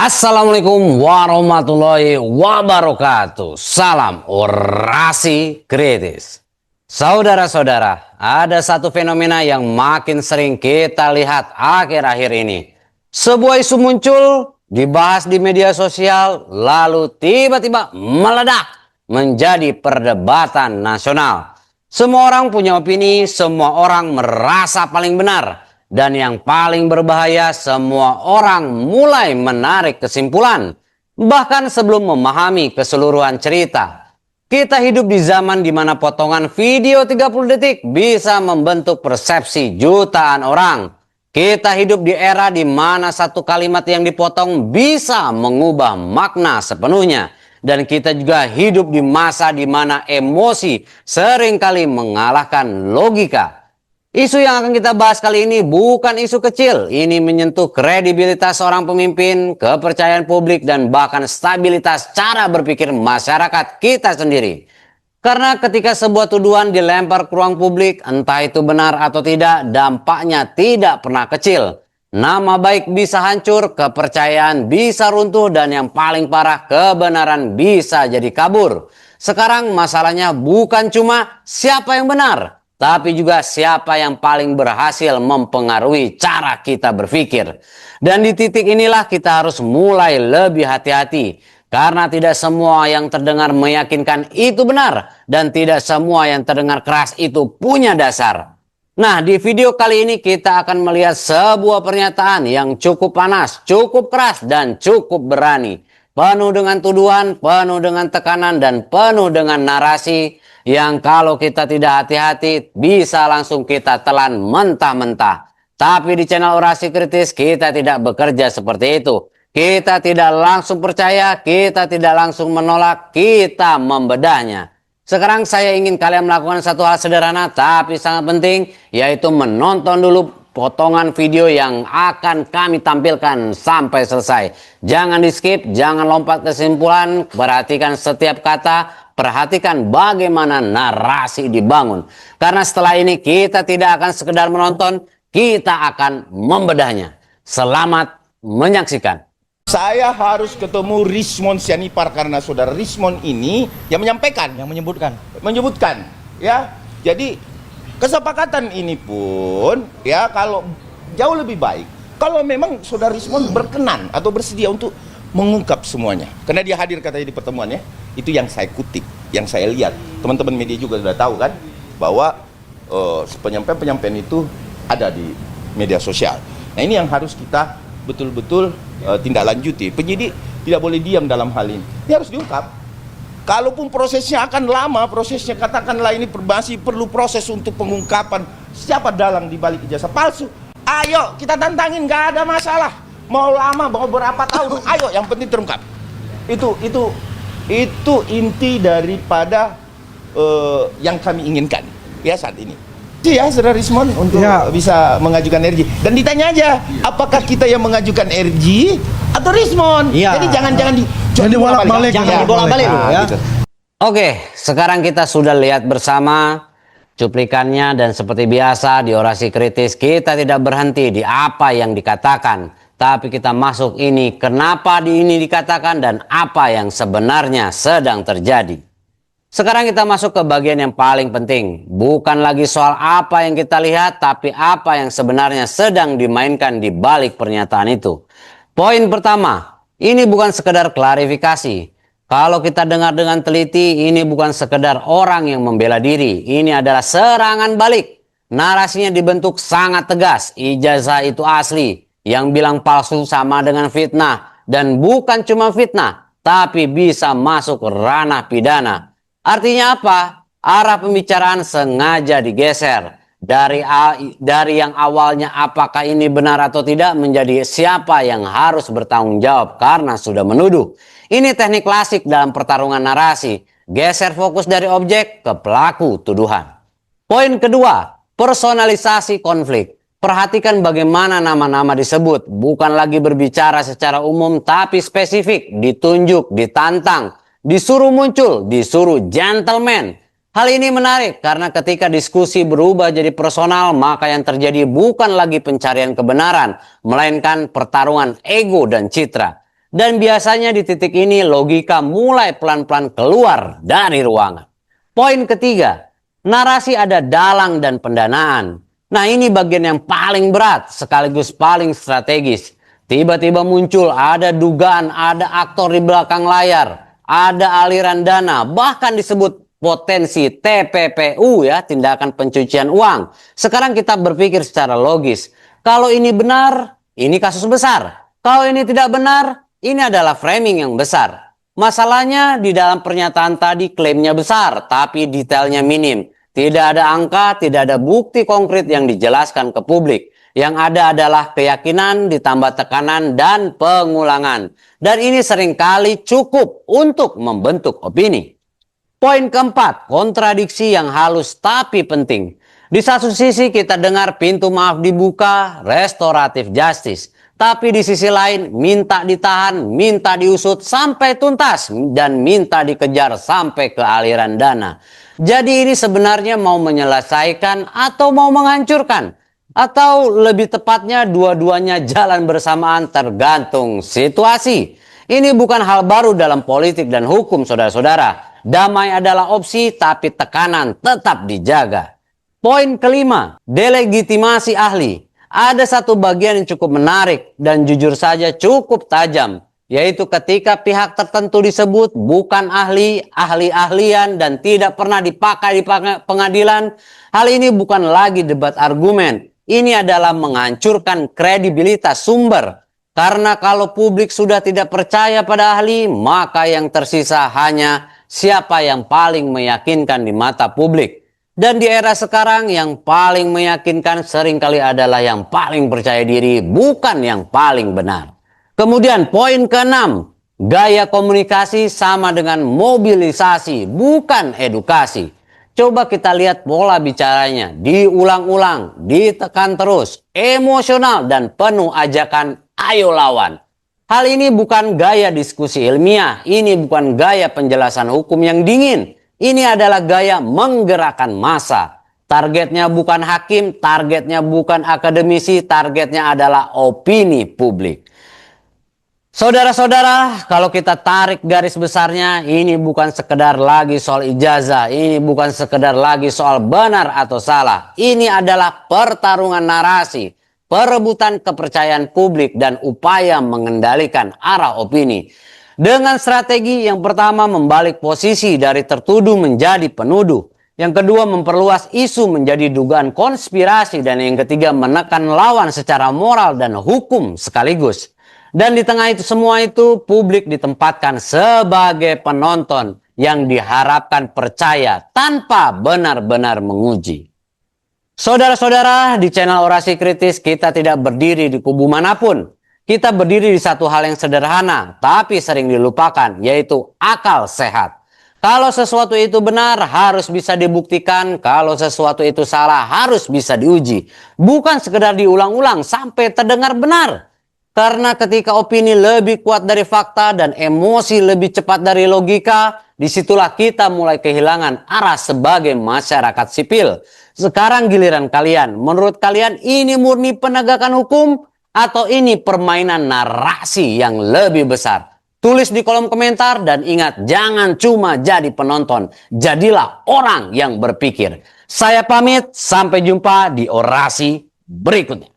Assalamualaikum warahmatullahi wabarakatuh. Salam orasi kritis. Saudara-saudara, ada satu fenomena yang makin sering kita lihat akhir-akhir ini. Sebuah isu muncul, dibahas di media sosial, lalu tiba-tiba meledak menjadi perdebatan nasional. Semua orang punya opini, semua orang merasa paling benar. Dan yang paling berbahaya, semua orang mulai menarik kesimpulan. Bahkan sebelum memahami keseluruhan cerita. Kita hidup di zaman di mana potongan video 30 detik bisa membentuk persepsi jutaan orang. Kita hidup di era di mana satu kalimat yang dipotong bisa mengubah makna sepenuhnya. Dan kita juga hidup di masa di mana emosi seringkali mengalahkan logika. Isu yang akan kita bahas kali ini bukan isu kecil. Ini menyentuh kredibilitas seorang pemimpin, kepercayaan publik, dan bahkan stabilitas cara berpikir masyarakat kita sendiri. Karena ketika sebuah tuduhan dilempar ke ruang publik, entah itu benar atau tidak, dampaknya tidak pernah kecil. Nama baik bisa hancur, kepercayaan bisa runtuh, dan yang paling parah, kebenaran bisa jadi kabur. Sekarang masalahnya bukan cuma siapa yang benar, tapi juga siapa yang paling berhasil mempengaruhi cara kita berpikir. Dan di titik inilah kita harus mulai lebih hati-hati. Karena tidak semua yang terdengar meyakinkan itu benar. Dan tidak semua yang terdengar keras itu punya dasar. Nah, di video kali ini kita akan melihat sebuah pernyataan yang cukup panas, cukup keras, dan cukup berani. Penuh dengan tuduhan, penuh dengan tekanan, dan penuh dengan narasi yang kalau kita tidak hati-hati bisa langsung kita telan mentah-mentah. Tapi di channel Orasi Kritis kita tidak bekerja seperti itu. Kita tidak langsung percaya, kita tidak langsung menolak, kita membedahnya. Sekarang saya ingin kalian melakukan satu hal sederhana tapi sangat penting, yaitu menonton dulu potongan video yang akan kami tampilkan sampai selesai. Jangan di skip, jangan lompat kesimpulan, perhatikan setiap kata. Perhatikan bagaimana narasi dibangun. Karena setelah ini kita tidak akan sekedar menonton, kita akan membedahnya. Selamat menyaksikan. Saya harus ketemu Rismond Sianipar karena saudara Rismond ini yang menyampaikan, yang menyebutkan, ya. Jadi kesepakatan ini pun, ya, kalau jauh lebih baik kalau memang saudara Rismond berkenan atau bersedia untuk mengungkap semuanya. Karena dia hadir katanya di pertemuannya. Itu yang saya kutip, yang saya lihat. Teman-teman media juga sudah tahu kan bahwa penyampaian-penyampaian itu ada di media sosial. Nah, ini yang harus kita betul-betul tindak lanjuti. Penyidik tidak boleh diam dalam hal ini. Ini harus diungkap. Kalaupun prosesnya akan lama, prosesnya katakanlah ini masih perlu proses untuk pengungkapan siapa dalang di balik ijazah palsu. Ayo kita tantangin, nggak ada masalah. Mau lama, mau berapa tahun, ayo yang penting terungkap. Itu inti daripada yang kami inginkan ya saat ini. Ya, saudara Rismond untuk bisa mengajukan RJ. Dan ditanya aja, apakah kita yang mengajukan RJ atau Rismond? Jadi jangan bolak-balik, jangan dibolak-balik ya. Gitu. Oke, sekarang kita sudah lihat bersama cuplikannya, dan seperti biasa di Orasi Kritis kita tidak berhenti di apa yang dikatakan, tapi kita masuk ini kenapa ini dikatakan dan apa yang sebenarnya sedang terjadi. Sekarang kita masuk ke bagian yang paling penting. Bukan lagi soal apa yang kita lihat, tapi apa yang sebenarnya sedang dimainkan di balik pernyataan itu. Poin pertama, ini bukan sekedar klarifikasi. Kalau kita dengar dengan teliti, ini bukan sekedar orang yang membela diri. Ini adalah serangan balik. Narasinya dibentuk sangat tegas. Ijazah itu asli. Yang bilang palsu sama dengan fitnah. Dan bukan cuma fitnah, tapi bisa masuk ranah pidana. Artinya apa? Arah pembicaraan sengaja digeser. Dari yang awalnya apakah ini benar atau tidak menjadi siapa yang harus bertanggung jawab karena sudah menuduh. Ini teknik klasik dalam pertarungan narasi. Geser fokus dari objek ke pelaku tuduhan. Poin kedua, personalisasi konflik. Perhatikan bagaimana nama-nama disebut. Bukan lagi berbicara secara umum tapi spesifik. Ditunjuk, ditantang, disuruh muncul, disuruh gentleman. Hal ini menarik karena ketika diskusi berubah jadi personal, maka yang terjadi bukan lagi pencarian kebenaran, melainkan pertarungan ego dan citra. Dan biasanya di titik ini logika mulai pelan-pelan keluar dari ruangan. Poin ketiga, narasi ada dalang dan pendanaan. Nah, ini bagian yang paling berat sekaligus paling strategis. Tiba-tiba muncul ada dugaan, ada aktor di belakang layar, ada aliran dana, bahkan disebut potensi TPPU ya, tindakan pencucian uang. Sekarang kita berpikir secara logis. Kalau ini benar, ini kasus besar. Kalau ini tidak benar, ini adalah framing yang besar. Masalahnya di dalam pernyataan tadi klaimnya besar, tapi detailnya minim. Tidak ada angka, tidak ada bukti konkret yang dijelaskan ke publik. Yang ada adalah keyakinan ditambah tekanan dan pengulangan. Dan ini seringkali cukup untuk membentuk opini. Poin keempat, kontradiksi yang halus tapi penting. Di satu sisi kita dengar pintu maaf dibuka, restoratif justice. Tapi di sisi lain minta ditahan, minta diusut sampai tuntas, dan minta dikejar sampai ke aliran dana. Jadi ini sebenarnya mau menyelesaikan atau mau menghancurkan? Atau lebih tepatnya dua-duanya jalan bersamaan tergantung situasi. Ini bukan hal baru dalam politik dan hukum, saudara-saudara. Damai adalah opsi tapi tekanan tetap dijaga. Poin kelima, delegitimasi ahli. Ada satu bagian yang cukup menarik dan jujur saja cukup tajam, yaitu ketika pihak tertentu disebut bukan ahli, ahli-ahlian dan tidak pernah dipakai di pengadilan. Hal ini bukan lagi debat argumen, ini adalah menghancurkan kredibilitas sumber. Karena kalau publik sudah tidak percaya pada ahli, maka yang tersisa hanya siapa yang paling meyakinkan di mata publik. Dan di era sekarang yang paling meyakinkan seringkali adalah yang paling percaya diri, bukan yang paling benar. Kemudian poin keenam, gaya komunikasi sama dengan mobilisasi, bukan edukasi. Coba kita lihat pola bicaranya, diulang-ulang, ditekan terus, emosional dan penuh ajakan ayo lawan. Hal ini bukan gaya diskusi ilmiah, ini bukan gaya penjelasan hukum yang dingin. Ini adalah gaya menggerakkan massa. Targetnya bukan hakim, targetnya bukan akademisi, targetnya adalah opini publik. Saudara-saudara, kalau kita tarik garis besarnya, ini bukan sekedar lagi soal ijazah, ini bukan sekedar lagi soal benar atau salah. Ini adalah pertarungan narasi, perebutan kepercayaan publik dan upaya mengendalikan arah opini. Dengan strategi yang pertama membalik posisi dari tertuduh menjadi penuduh. Yang kedua memperluas isu menjadi dugaan konspirasi. Dan yang ketiga menekan lawan secara moral dan hukum sekaligus. Dan di tengah itu semua itu publik ditempatkan sebagai penonton yang diharapkan percaya tanpa benar-benar menguji. Saudara-saudara, di channel Orasi Kritis kita tidak berdiri di kubu manapun. Kita berdiri di satu hal yang sederhana, tapi sering dilupakan, yaitu akal sehat. Kalau sesuatu itu benar, harus bisa dibuktikan. Kalau sesuatu itu salah, harus bisa diuji. Bukan sekedar diulang-ulang sampai terdengar benar. Karena ketika opini lebih kuat dari fakta dan emosi lebih cepat dari logika, disitulah kita mulai kehilangan arah sebagai masyarakat sipil. Sekarang giliran kalian. Menurut kalian ini murni penegakan hukum? Atau ini permainan narasi yang lebih besar? Tulis di kolom komentar dan ingat, jangan cuma jadi penonton. Jadilah orang yang berpikir. Saya pamit, sampai jumpa di orasi berikutnya.